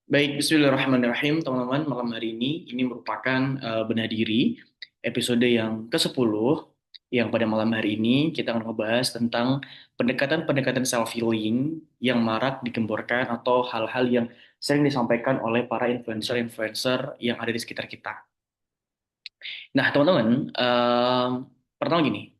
Baik, Bismillahirrahmanirrahim, teman-teman. Malam hari ini merupakan Benah Diri, episode yang ke-10, yang pada malam hari ini kita akan membahas tentang pendekatan-pendekatan self-healing yang marak digemborkan atau hal-hal yang sering disampaikan oleh para influencer-influencer yang ada di sekitar kita. Nah, teman-teman, pertama gini,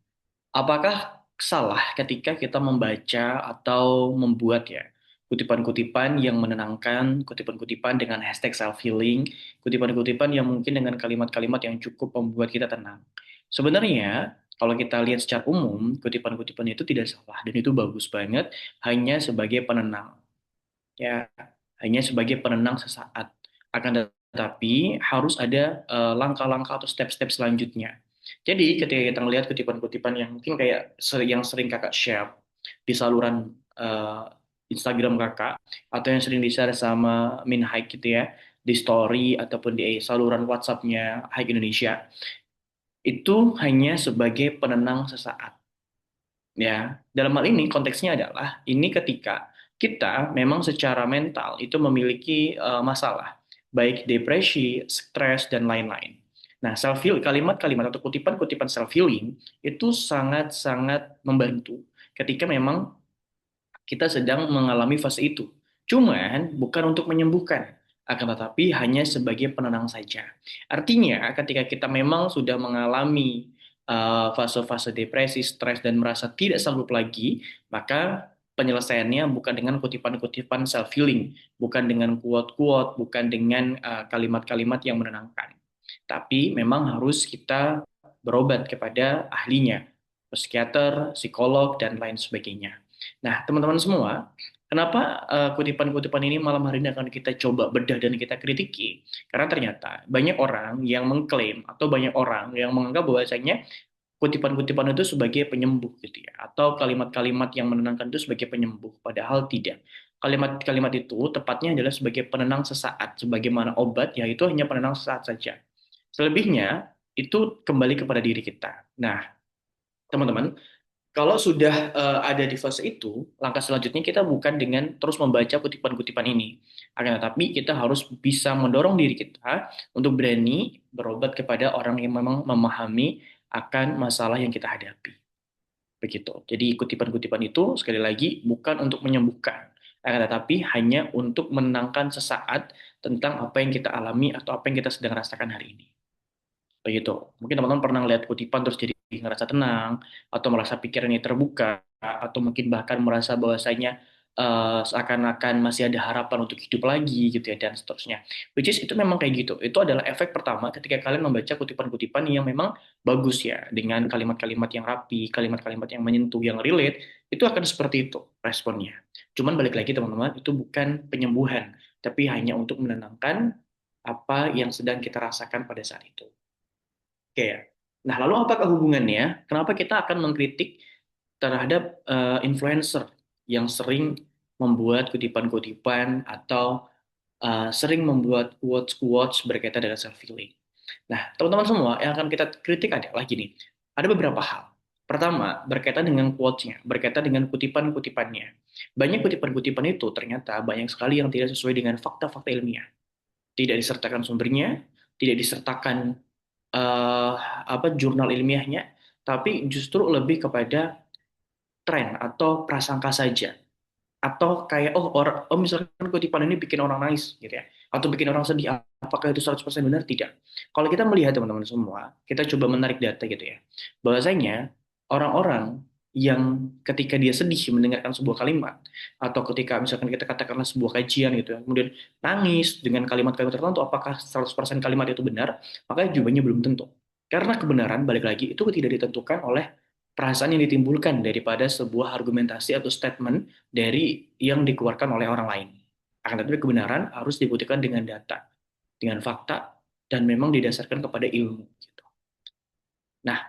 apakah salah ketika kita membaca atau membuat ya kutipan-kutipan yang menenangkan, kutipan-kutipan dengan hashtag self-healing, kutipan-kutipan yang mungkin dengan kalimat-kalimat yang cukup membuat kita tenang. Sebenarnya, kalau kita lihat secara umum, kutipan-kutipan itu tidak salah dan itu bagus banget hanya sebagai penenang. Ya, hanya sebagai penenang sesaat. Akan tetapi harus ada langkah-langkah atau step-step selanjutnya. Jadi ketika kita melihat kutipan-kutipan yang mungkin kayak yang sering kakak share di saluran Instagram kakak atau yang sering di-share sama Min Haik gitu ya di story ataupun di saluran WhatsApp-nya Haik Indonesia itu hanya sebagai penenang sesaat. Ya, dalam hal ini konteksnya adalah ini ketika kita memang secara mental itu memiliki masalah, baik depresi, stres dan lain-lain. Nah, self heal kalimat-kalimat atau kutipan-kutipan self healing itu sangat-sangat membantu ketika memang kita sedang mengalami fase itu. Cuman bukan untuk menyembuhkan, akan tetapi hanya sebagai penenang saja. Artinya, ketika kita memang sudah mengalami fase-fase depresi, stres, dan merasa tidak sanggup lagi, maka penyelesaiannya bukan dengan kutipan-kutipan self-healing, bukan dengan quote-quote, bukan dengan kalimat-kalimat yang menenangkan. Tapi memang harus kita berobat kepada ahlinya, psikiater, psikolog, dan lain sebagainya. Nah, teman-teman semua, kenapa kutipan-kutipan ini malam hari ini akan kita coba bedah dan kita kritiki? Karena ternyata banyak orang yang mengklaim atau banyak orang yang menganggap bahwasanya kutipan-kutipan itu sebagai penyembuh gitu ya, atau kalimat-kalimat yang menenangkan itu sebagai penyembuh, padahal tidak. Kalimat-kalimat itu tepatnya adalah sebagai penenang sesaat, sebagaimana obat, yaitu hanya penenang sesaat saja. Selebihnya itu kembali kepada diri kita. Nah, teman-teman, kalau sudah ada di fase itu, langkah selanjutnya kita bukan dengan terus membaca kutipan-kutipan ini. Akan tetapi kita harus bisa mendorong diri kita untuk berani berobat kepada orang yang memang memahami akan masalah yang kita hadapi. Begitu. Jadi kutipan-kutipan itu sekali lagi bukan untuk menyembuhkan, akan tetapi hanya untuk menenangkan sesaat tentang apa yang kita alami atau apa yang kita sedang rasakan hari ini. Begitu. Mungkin teman-teman pernah lihat kutipan terus jadi ngerasa tenang, atau merasa pikirannya terbuka, atau mungkin bahkan merasa bahwasanya seakan-akan masih ada harapan untuk hidup lagi gitu ya, dan seterusnya. Which is itu memang kayak gitu. Itu adalah efek pertama ketika kalian membaca kutipan-kutipan yang memang bagus ya, dengan kalimat-kalimat yang rapi, kalimat-kalimat yang menyentuh, yang relate, itu akan seperti itu responnya. Cuman balik lagi teman-teman, itu bukan penyembuhan, tapi hanya untuk menenangkan apa yang sedang kita rasakan pada saat itu. Oke ya. Nah, lalu apakah hubungannya? Kenapa kita akan mengkritik terhadap influencer yang sering membuat kutipan-kutipan atau sering membuat quotes-quotes berkaitan dengan self-healing? Nah, teman-teman semua, yang akan kita kritik adalah gini. Ada beberapa hal. Pertama, berkaitan dengan quotes-nya, berkaitan dengan kutipan-kutipannya. Banyak kutipan-kutipan itu ternyata banyak sekali yang tidak sesuai dengan fakta-fakta ilmiah. Tidak disertakan sumbernya, tidak disertakan eh, jurnal ilmiahnya, tapi justru lebih kepada tren atau prasangka saja. Atau kayak oh misalkan kutipan ini bikin orang nangis gitu ya, atau bikin orang sedih, apakah itu 100% benar? Tidak. Kalau kita melihat teman-teman semua, kita coba menarik data gitu ya. Bahwasanya orang-orang yang ketika dia sedih mendengarkan sebuah kalimat, atau ketika misalkan kita katakanlah sebuah kajian gitu ya, kemudian nangis dengan kalimat-kalimat tertentu, apakah 100% kalimat itu benar? Maka jawabannya belum tentu. Karena kebenaran, balik lagi, itu tidak ditentukan oleh perasaan yang ditimbulkan daripada sebuah argumentasi atau statement dari yang dikeluarkan oleh orang lain. Akan tetapi kebenaran harus dibuktikan dengan data, dengan fakta, dan memang didasarkan kepada ilmu. Gitu. Nah,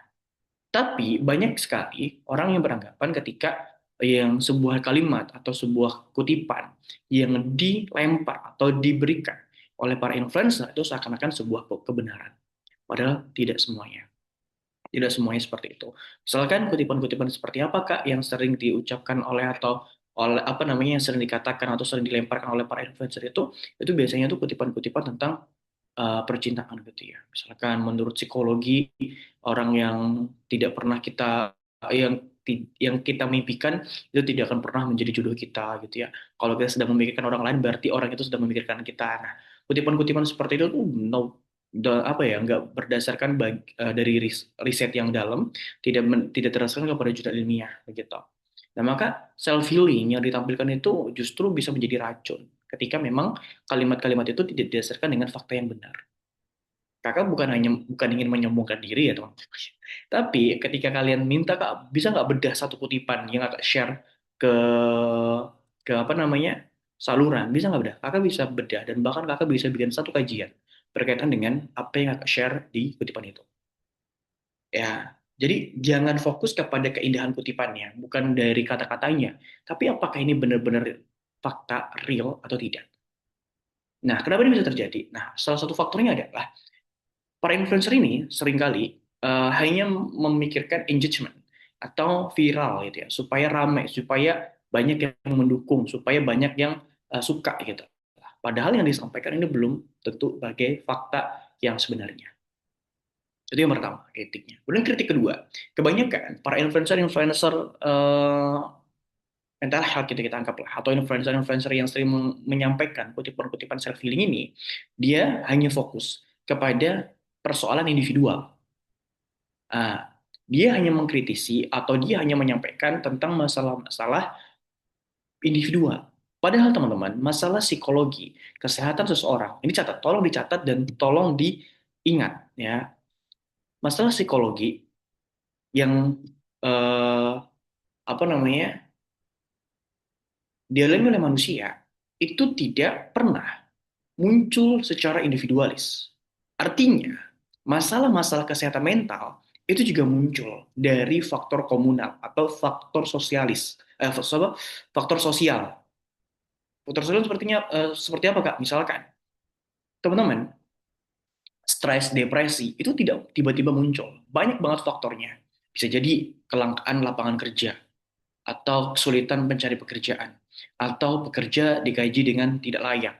tapi banyak sekali orang yang beranggapan ketika yang sebuah kalimat atau sebuah kutipan yang dilempar atau diberikan oleh para influencer itu seakan-akan sebuah kebenaran. Padahal tidak semuanya. Tidak semuanya seperti itu. Misalkan kutipan-kutipan seperti apa Kak yang sering diucapkan oleh atau oleh apa namanya yang sering dikatakan atau sering dilemparkan oleh para influencer itu biasanya tuh kutipan-kutipan tentang percintaan gitu ya. Misalkan menurut psikologi orang yang tidak pernah kita yang kita mimpikan itu tidak akan pernah menjadi jodoh kita gitu ya. Kalau kita sedang memikirkan orang lain berarti orang itu sedang memikirkan kita. Nah, kutipan-kutipan seperti itu tuh apa ya nggak berdasarkan dari riset yang dalam, tidak terdasarkan kepada jurnal ilmiah begitu. Nah, maka self healing yang ditampilkan itu justru bisa menjadi racun ketika memang kalimat-kalimat itu tidak didasarkan dengan fakta yang benar. Kakak bukan ingin menyombongkan diri ya teman. Tapi ketika kalian minta kak bisa nggak bedah satu kutipan yang kakak share ke apa namanya saluran, bisa nggak bedah? Kakak bisa bedah dan bahkan kakak bisa bikin satu kajian berkaitan dengan apa yang kakak share di kutipan itu. Ya, jadi jangan fokus kepada keindahan kutipannya, bukan dari kata-katanya, tapi apakah ini benar-benar fakta real atau tidak. Nah, kenapa ini bisa terjadi? Nah, salah satu faktornya adalah para influencer ini seringkali hanya memikirkan engagement atau viral gitu ya, supaya ramai, supaya banyak yang mendukung, supaya banyak yang suka gitu. Padahal yang disampaikan ini belum tentu sebagai fakta yang sebenarnya. Itu yang pertama, kritiknya. Kemudian kritik kedua, kebanyakan para influencer-influencer mental health kita anggap lah, atau influencer-influencer yang sering menyampaikan kutipan-kutipan self healing ini, dia hanya fokus kepada persoalan individual. Ah, dia hanya mengkritisi atau dia hanya menyampaikan tentang masalah-masalah individual. Padahal teman-teman, masalah psikologi, kesehatan seseorang, ini tolong dicatat dan tolong diingat ya. Masalah psikologi yang eh, apa namanya dialami oleh manusia itu tidak pernah muncul secara individualis. Artinya, masalah-masalah kesehatan mental itu juga muncul dari faktor komunal atau faktor sosialis, faktor sosial. Faktor sosial seperti apa Kak? Misalkan, teman-teman, stres, depresi itu tidak tiba-tiba muncul. Banyak banget faktornya. Bisa jadi kelangkaan lapangan kerja, atau kesulitan mencari pekerjaan, atau pekerja digaji dengan tidak layak,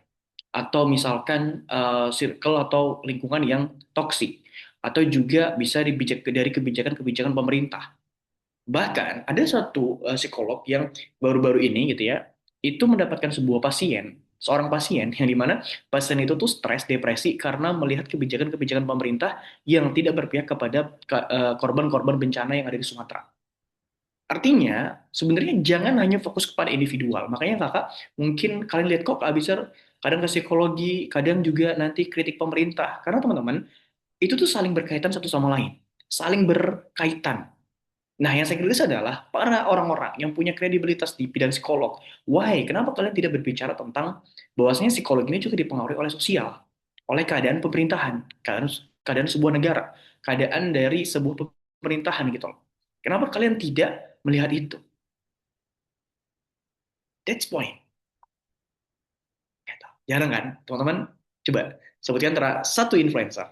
atau misalkan circle atau lingkungan yang toksik, atau juga bisa dari kebijakan-kebijakan pemerintah. Bahkan ada satu psikolog yang baru-baru ini gitu ya, itu mendapatkan seorang pasien yang dimana pasien itu tuh stres, depresi karena melihat kebijakan-kebijakan pemerintah yang tidak berpihak kepada korban-korban bencana yang ada di Sumatera. Artinya, sebenarnya jangan hanya fokus kepada individual. Makanya kakak, mungkin kalian lihat kok Kak Abisar kadang ke psikologi, kadang juga nanti kritik pemerintah. Karena teman-teman, itu tuh saling berkaitan satu sama lain. Saling berkaitan. Nah, yang saya kritis adalah para orang-orang yang punya kredibilitas di bidang psikolog. Why? Kenapa kalian tidak berbicara tentang bahwasanya psikolog ini juga dipengaruhi oleh sosial, oleh keadaan pemerintahan, keadaan sebuah negara, keadaan dari sebuah pemerintahan gitu loh. Kenapa kalian tidak melihat itu? That's point. Gitu. Jarang kan, teman-teman? Coba sebutkan antara satu influencer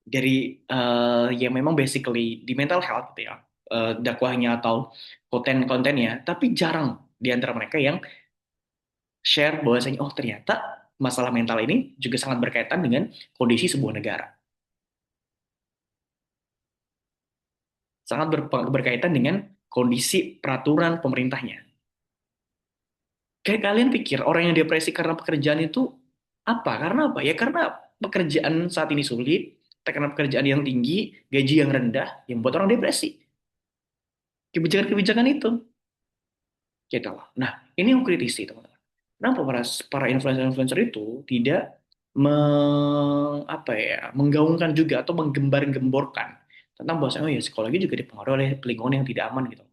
dari yang memang basically di mental health gitu ya, dakwahnya atau kontennya, tapi jarang di antara mereka yang share bahwasanya oh ternyata masalah mental ini juga sangat berkaitan dengan kondisi sebuah negara, sangat berkaitan dengan kondisi peraturan pemerintahnya. Kayak kalian pikir orang yang depresi karena pekerjaan itu apa? Karena apa? Ya karena pekerjaan saat ini sulit, tekanan pekerjaan yang tinggi, gaji yang rendah, yang membuat orang depresi. Kebijakan-kebijakan itu, gitu loh. Nah, ini yang kritisi teman-teman. Kenapa para influencer-influencer itu tidak apa ya, menggaungkan juga atau menggembar-gemborkan tentang bahwasanya oh ya psikologi juga dipengaruhi oleh lingkungan yang tidak aman gitu.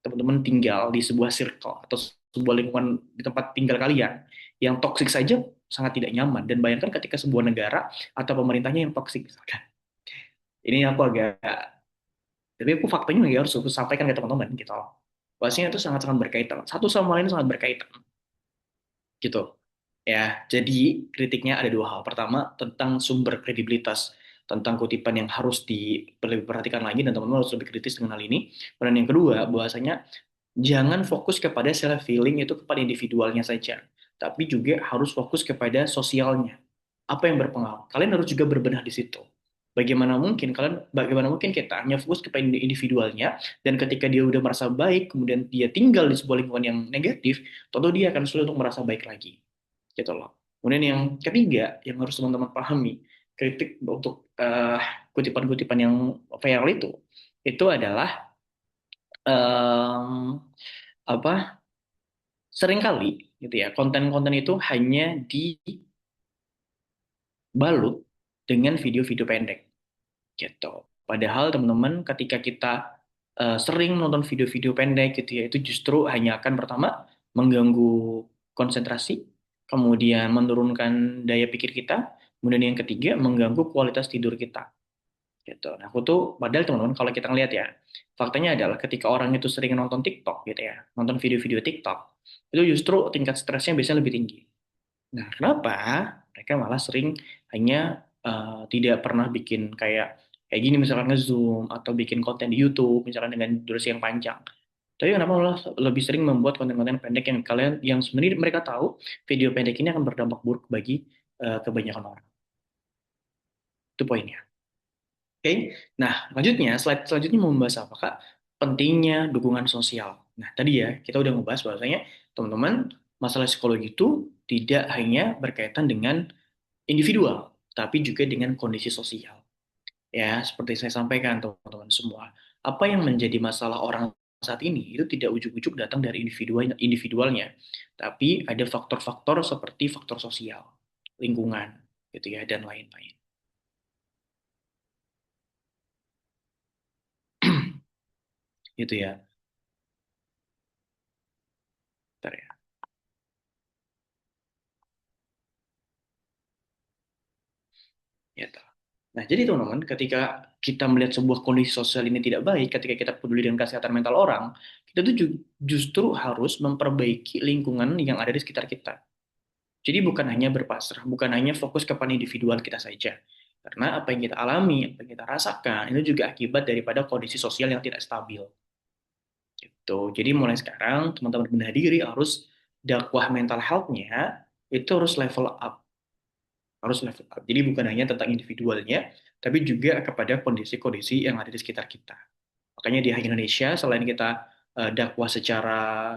Teman-teman tinggal di sebuah circle atau sebuah lingkungan di tempat tinggal kalian yang toksik saja sangat tidak nyaman, dan bayangkan ketika sebuah negara atau pemerintahnya yang toksik misalkan. Ini aku agak, tapi aku faktanya juga harus aku sampaikan ke teman-teman gitu loh. Bahwasanya itu sangat-sangat berkaitan, satu sama lain sangat berkaitan gitu ya. Jadi kritiknya ada dua hal. Pertama tentang sumber kredibilitas, tentang kutipan yang harus diperhatikan lagi dan teman-teman harus lebih kritis dengan hal ini. Dan yang kedua bahwasanya Jangan fokus kepada self healing itu kepada individualnya saja, tapi juga harus fokus kepada sosialnya. Apa yang berpengaruh? Kalian harus juga berbenah di situ. Bagaimana mungkin kita hanya fokus kepada individualnya dan ketika dia udah merasa baik, kemudian dia tinggal di sebuah lingkungan yang negatif, tentu dia akan sulit untuk merasa baik lagi. Gitu loh. Kemudian yang ketiga yang harus teman-teman pahami, kritik untuk kutipan-kutipan yang viral itu adalah em, apa seringkali gitu ya konten-konten itu hanya dibalut dengan video-video pendek gitu. Padahal teman-teman ketika kita sering nonton video-video pendek gitu ya itu justru hanya akan pertama mengganggu konsentrasi, kemudian menurunkan daya pikir kita, kemudian yang ketiga mengganggu kualitas tidur kita gitu. Nah, aku tuh padahal teman-teman kalau kita ngelihat ya, faktanya adalah ketika orang itu sering nonton TikTok gitu ya, nonton video-video TikTok, itu justru tingkat stresnya biasanya lebih tinggi. Nah, kenapa? Mereka malah sering hanya tidak pernah bikin kayak kayak gini misalkan nge-zoom atau bikin konten di YouTube misalkan dengan durasi yang panjang. Tapi kenapa malah lebih sering membuat konten-konten pendek yang sebenarnya mereka tahu video pendek ini akan berdampak buruk bagi kebanyakan orang. Itu poinnya. Oke, nah slide selanjutnya mau membahas apa Kak? Pentingnya dukungan sosial. Nah tadi ya kita udah ngebahas bahwasanya teman-teman masalah psikologi itu tidak hanya berkaitan dengan individual, tapi juga dengan kondisi sosial. Ya seperti saya sampaikan teman-teman semua, apa yang menjadi masalah orang saat ini itu tidak ujuk-ujuk datang dari individualnya, tapi ada faktor-faktor seperti faktor sosial, lingkungan, gitu ya dan lain-lain. Gitu ya. Bentar ya. Gitu. Nah, jadi teman-teman, ketika kita melihat sebuah kondisi sosial ini tidak baik, ketika kita peduli dengan kesehatan mental orang, kita tuh justru harus memperbaiki lingkungan yang ada di sekitar kita. Jadi bukan hanya berpasrah, bukan hanya fokus kepada individual kita saja. Karena apa yang kita alami, apa yang kita rasakan, itu juga akibat daripada kondisi sosial yang tidak stabil. Gitu. Jadi mulai sekarang, teman-teman benahi diri harus dakwah mental health-nya itu harus level up, harus level up. Jadi bukan hanya tentang individualnya, tapi juga kepada kondisi-kondisi yang ada di sekitar kita. Makanya di Indonesia, selain kita dakwah secara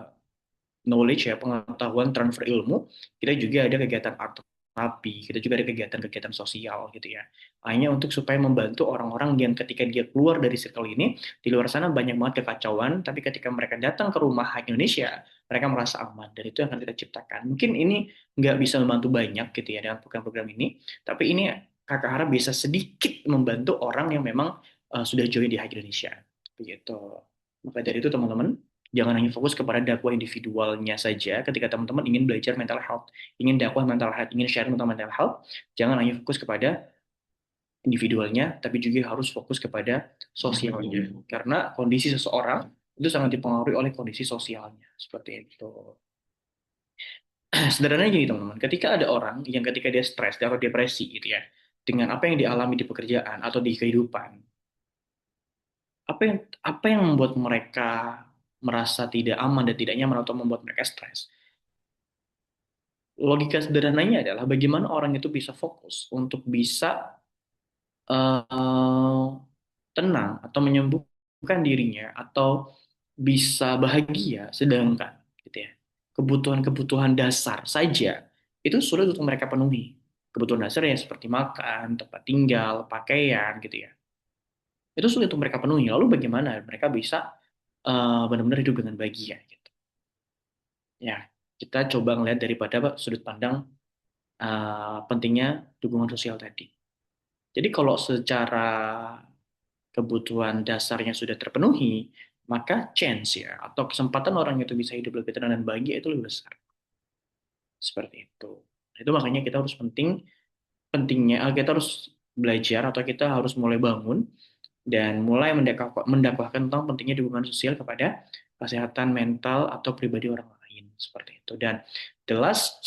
knowledge ya, pengetahuan transfer ilmu, kita juga ada kegiatan art terapi, kita juga ada kegiatan-kegiatan sosial gitu ya. Hanya untuk supaya membantu orang-orang yang ketika dia keluar dari circle ini, di luar sana banyak banget kekacauan, tapi ketika mereka datang ke rumah Hak Indonesia, mereka merasa aman, dan itu yang akan kita ciptakan. Mungkin ini nggak bisa membantu banyak gitu ya dengan program-program ini, tapi ini kakak harap bisa sedikit membantu orang yang memang sudah join di Hak Indonesia. Begitu. Maka dari itu teman-teman, jangan hanya fokus kepada dakwah individualnya saja ketika teman-teman ingin belajar mental health, ingin dakwah mental health, ingin share tentang mental health, jangan hanya fokus kepada individualnya, tapi juga harus fokus kepada sosialnya. Karena kondisi seseorang itu sangat dipengaruhi oleh kondisi sosialnya. Seperti itu. Sederhananya gini teman-teman, ketika ada orang yang ketika dia stres atau depresi gitu ya, dengan apa yang dialami di pekerjaan atau di kehidupan, apa yang membuat mereka merasa tidak aman dan tidak nyaman atau membuat mereka stres? Logika sederhananya adalah bagaimana orang itu bisa fokus untuk bisa eh, tenang atau menyembuhkan dirinya atau bisa bahagia, sedangkan gitu ya kebutuhan-kebutuhan dasar saja itu sulit untuk mereka penuhi. Kebutuhan dasar ya seperti makan, tempat tinggal, pakaian gitu ya. Itu sulit untuk mereka penuhi. Lalu bagaimana mereka bisa benar-benar hidup dengan bahagia gitu. Ya, kita coba ngelihat daripada sudut pandang pentingnya dukungan sosial tadi. Jadi kalau secara kebutuhan dasarnya sudah terpenuhi, maka chance ya atau kesempatan orang itu bisa hidup lebih tenang dan bahagia itu lebih besar. Seperti itu. Itu makanya kita harus pentingnya kita harus belajar atau kita harus mulai bangun dan mulai mendakwahkan tentang pentingnya dukungan sosial kepada kesehatan mental atau pribadi orang lain seperti itu. Dan the last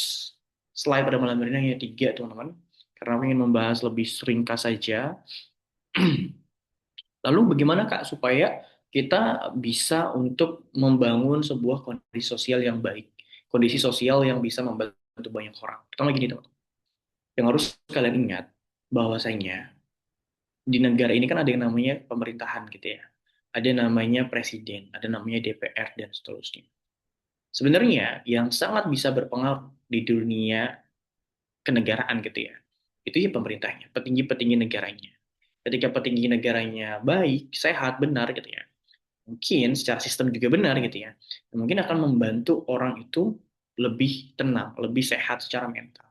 slide pada malam hari ini hanya tiga teman-teman, karena aku ingin membahas lebih ringkas saja. Lalu bagaimana Kak supaya kita bisa untuk membangun sebuah kondisi sosial yang baik, kondisi sosial yang bisa membantu banyak orang. Pertama gini teman, yang harus kalian ingat bahwasanya di negara ini kan ada yang namanya pemerintahan gitu ya, ada namanya presiden, ada namanya DPR dan seterusnya. Sebenarnya yang sangat bisa berpengaruh di dunia kenegaraan gitu ya, itu ya pemerintahnya, petinggi-petinggi negaranya. Ketika petinggi negaranya baik, sehat, benar gitu ya, mungkin secara sistem juga benar gitu ya, mungkin akan membantu orang itu lebih tenang, lebih sehat secara mental.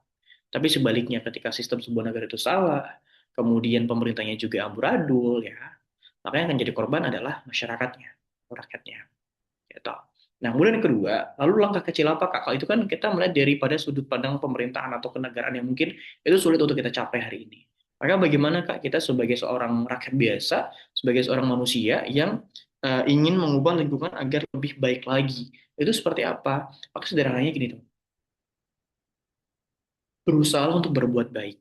Tapi sebaliknya ketika sistem sebuah negara itu salah, kemudian pemerintahnya juga amburadul ya, maka yang akan jadi korban adalah masyarakatnya, rakyatnya. Gitu. Nah, kemudian yang kedua, lalu langkah kecil apa Kak? Kalau itu kan kita melihat daripada sudut pandang pemerintahan atau kenegaraan yang mungkin itu sulit untuk kita capai hari ini. Maka bagaimana Kak kita sebagai seorang rakyat biasa, sebagai seorang manusia yang ingin mengubah lingkungan agar lebih baik lagi. Itu seperti apa? Maka sederhananya gini tuh, berusaha untuk berbuat baik.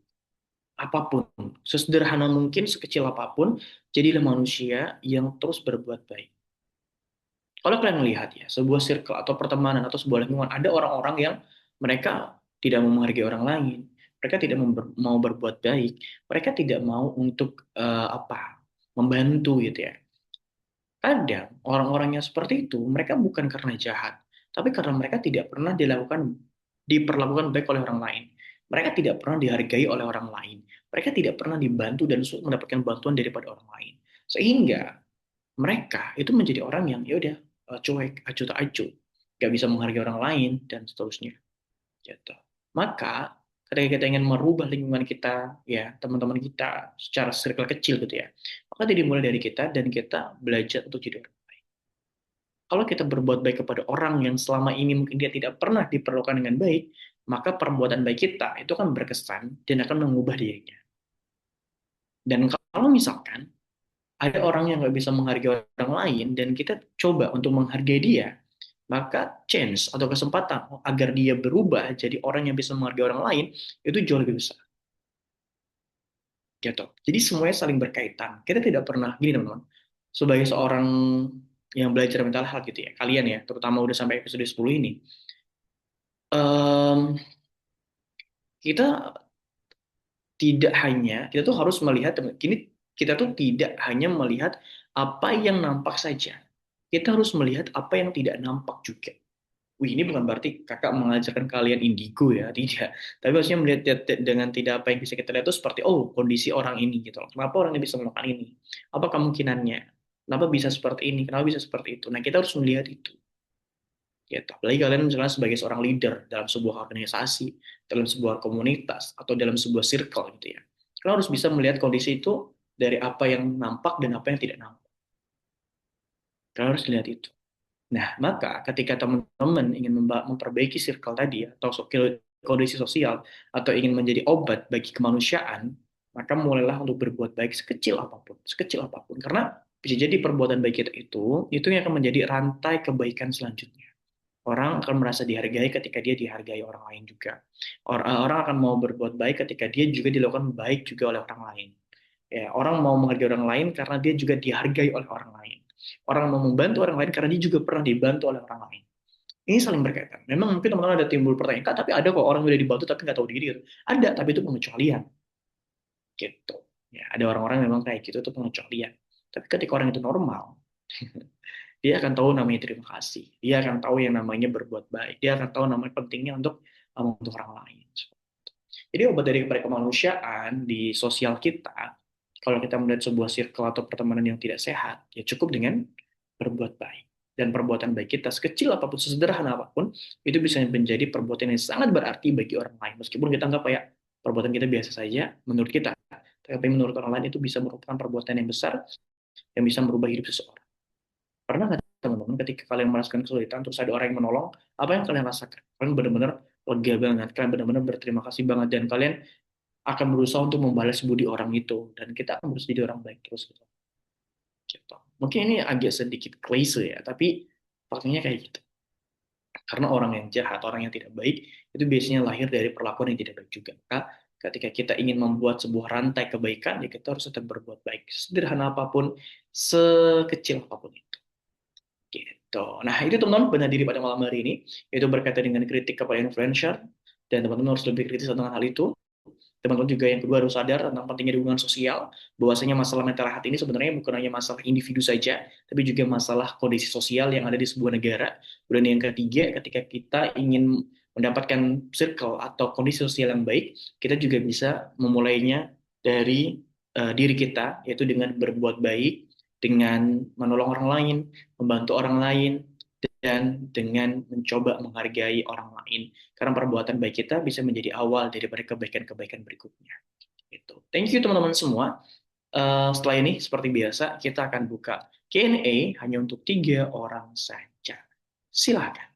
Apapun, sesederhana mungkin, sekecil apapun, jadilah manusia yang terus berbuat baik. Kalau kalian melihat ya, sebuah circle atau pertemanan atau sebuah lingkungan, ada orang-orang yang mereka tidak mau menghargai orang lain, mereka tidak mau berbuat baik, mereka tidak mau untuk membantu gitu ya. Kadang orang-orang yang seperti itu, mereka bukan karena jahat, tapi karena mereka tidak pernah diperlakukan baik oleh orang lain. Mereka tidak pernah dihargai oleh orang lain. Mereka tidak pernah dibantu dan mendapatkan bantuan daripada orang lain. Sehingga mereka itu menjadi orang yang ya udah cuek, acuh tak acuh, nggak bisa menghargai orang lain dan seterusnya. Gitu. Maka ketika kita ingin merubah lingkungan kita, ya teman-teman kita secara circle kecil gitu ya, maka jadi dimulai dari kita dan kita belajar untuk jadi orang. Kalau kita berbuat baik kepada orang yang selama ini mungkin dia tidak pernah diperlakukan dengan baik, maka perbuatan baik kita itu akan berkesan dan akan mengubah dirinya. Dan kalau misalkan ada orang yang nggak bisa menghargai orang lain dan kita coba untuk menghargai dia, maka chance atau kesempatan agar dia berubah jadi orang yang bisa menghargai orang lain itu jauh lebih besar. Gitu. Jadi semuanya saling berkaitan. Kita tidak pernah gini teman-teman. Sebagai seorang yang belajar mental health gitu ya, kalian ya, terutama udah sampai episode 10 ini, em, kita kita tuh harus melihat, kini kita tuh tidak hanya melihat apa yang nampak saja. Kita harus melihat apa yang tidak nampak juga. Wih, ini bukan berarti kakak mengajarkan kalian indigo ya, tidak. Tapi maksudnya melihat dengan tidak apa yang bisa kita lihat itu seperti, oh, kondisi orang ini gitu loh. Kenapa orang ini bisa melakukan ini? Apa kemungkinannya? Kenapa bisa seperti ini? Kenapa bisa seperti itu? Nah, kita harus melihat itu. Gitu. Apalagi kalian misalnya sebagai seorang leader dalam sebuah organisasi, dalam sebuah komunitas, atau dalam sebuah circle gitu ya. Kalian harus bisa melihat kondisi itu dari apa yang nampak dan apa yang tidak nampak. Kalian harus lihat itu. Nah, maka ketika teman-teman ingin memperbaiki circle tadi atau kondisi sosial atau ingin menjadi obat bagi kemanusiaan, maka mulailah untuk berbuat baik sekecil apapun, sekecil apapun. Karena bisa jadi perbuatan baik kita itu yang akan menjadi rantai kebaikan selanjutnya. Orang akan merasa dihargai ketika dia dihargai orang lain juga. Orang akan mau berbuat baik ketika dia juga dilakukan baik juga oleh orang lain. Ya, orang mau menghargai orang lain karena dia juga dihargai oleh orang lain. Orang mau membantu orang lain karena dia juga pernah dibantu oleh orang lain. Ini saling berkaitan. Memang mungkin teman-teman ada timbul pertanyaan, Kak, tapi ada kok orang yang udah dibantu tapi nggak tahu diri gitu. Ada, tapi itu pengecualian. Gitu. Ya, ada orang-orang yang memang kayak gitu, itu pengecualian. Tapi ketika orang itu normal, dia akan tahu namanya terima kasih. Dia akan tahu yang namanya berbuat baik. Dia akan tahu namanya pentingnya untuk orang lain. Jadi obat dari kemanusiaan di sosial kita, kalau kita melihat sebuah circle atau pertemanan yang tidak sehat, ya cukup dengan berbuat baik. Dan perbuatan baik kita, sekecil apapun, sesederhana apapun, itu bisa menjadi perbuatan yang sangat berarti bagi orang lain. Meskipun kita anggap kayak perbuatan kita biasa saja menurut kita, tapi menurut orang lain itu bisa merupakan perbuatan yang besar yang bisa merubah hidup seseorang. Pernah nggak teman-teman ketika kalian merasakan kesulitan, terus ada orang yang menolong, apa yang kalian rasakan? Kalian benar-benar lega banget, kalian benar-benar berterima kasih banget, dan kalian akan berusaha untuk membalas budi orang itu, dan kita akan berusaha jadi orang baik terus gitu. Gitu. Mungkin ini agak sedikit klise ya, tapi faktanya kayak gitu. Karena orang yang jahat, orang yang tidak baik, itu biasanya lahir dari perlakuan yang tidak baik juga. Maka ketika kita ingin membuat sebuah rantai kebaikan, ya kita harus tetap berbuat baik. Sederhana apapun, sekecil apapun itu. Tuh. Nah, itu teman-teman benar diri pada malam hari ini, yaitu berkaitan dengan kritik kepada influencer, dan teman-teman harus lebih kritis tentang hal itu. Teman-teman juga yang kedua harus sadar tentang pentingnya dukungan sosial, bahwasanya masalah mental health ini sebenarnya bukan hanya masalah individu saja, tapi juga masalah kondisi sosial yang ada di sebuah negara. Dan yang ketiga, ketika kita ingin mendapatkan circle atau kondisi sosial yang baik, kita juga bisa memulainya dari diri kita, yaitu dengan berbuat baik, dengan menolong orang lain, membantu orang lain, dan dengan mencoba menghargai orang lain. Karena perbuatan baik kita bisa menjadi awal daripada kebaikan-kebaikan berikutnya. Itu. Thank you teman-teman semua. Setelah ini, seperti biasa, kita akan buka Q&A hanya untuk 3 orang saja. Silakan.